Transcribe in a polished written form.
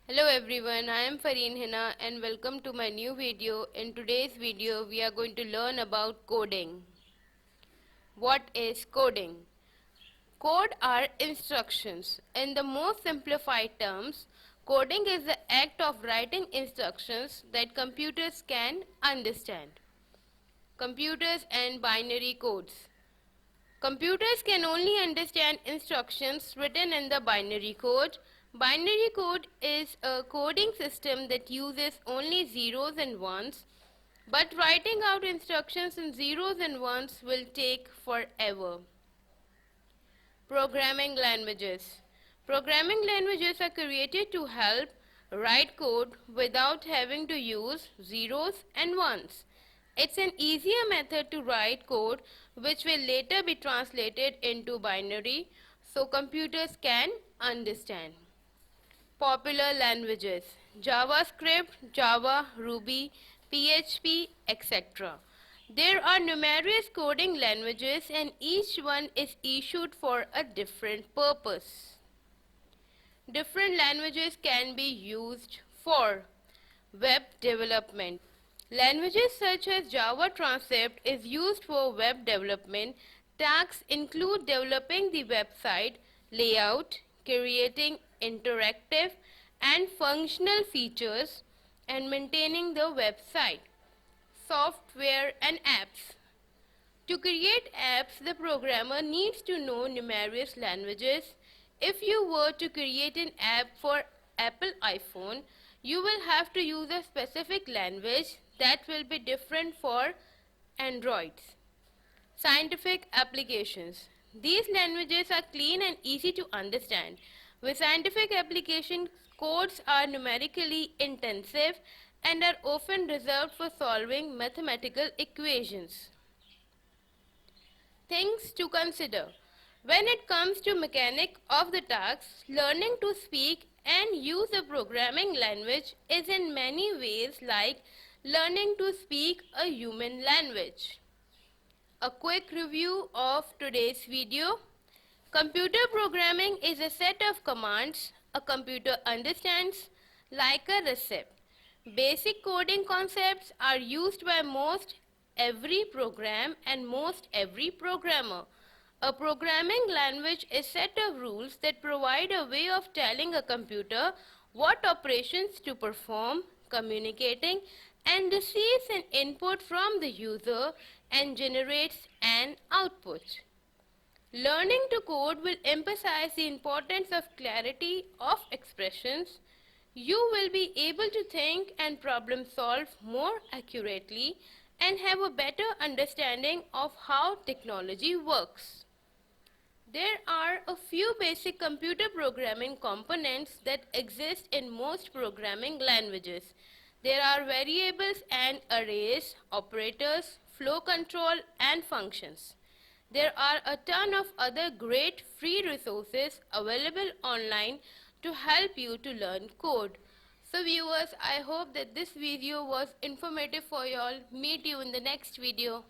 Hello everyone, I am Farheen Hina and welcome to my new video. In today's video, we are going to learn about coding. What is coding? Code are instructions. In the most simplified terms, coding is the act of writing instructions that computers can understand. Computers and binary codes. Computers can only understand instructions written in the binary code. Binary code is a coding system that uses only zeros and ones, but writing out instructions in zeros and ones will take forever. Programming languages. Programming languages are created to help write code without having to use zeros and ones. It's an easier method to write code which will later be translated into binary so computers can understand. Popular languages: JavaScript, Java, Ruby, PHP, etc. There are numerous coding languages and each one is issued for a different purpose. Different languages can be used for web development. Languages such as Java Transcript is used for web development. Tasks include developing the website layout, creating interactive and functional features, and maintaining the website. Software and apps. To create apps, the programmer needs to know numerous languages. If you were to create an app for Apple iPhone, you will have to use a specific language that will be different for Androids. Scientific applications. These languages are clean and easy to understand. With scientific applications, codes are numerically intensive and are often reserved for solving mathematical equations. Things to consider. When it comes to mechanic of the task, learning to speak and use a programming language is in many ways like learning to speak a human language. A quick review of today's video. Computer programming is a set of commands a computer understands like a recipe. Basic coding concepts are used by most every program and most every programmer. A programming language is a set of rules that provide a way of telling a computer what operations to perform, communicating, and receives an input from the user and generates an output. Learning to code will emphasize the importance of clarity of expressions. You will be able to think and problem solve more accurately and have a better understanding of how technology works. There are a few basic computer programming components that exist in most programming languages. There are variables and arrays, operators, flow control, and functions. There are a ton of other great free resources available online to help you to learn code. So viewers, I hope that this video was informative for you all. Meet you in the next video.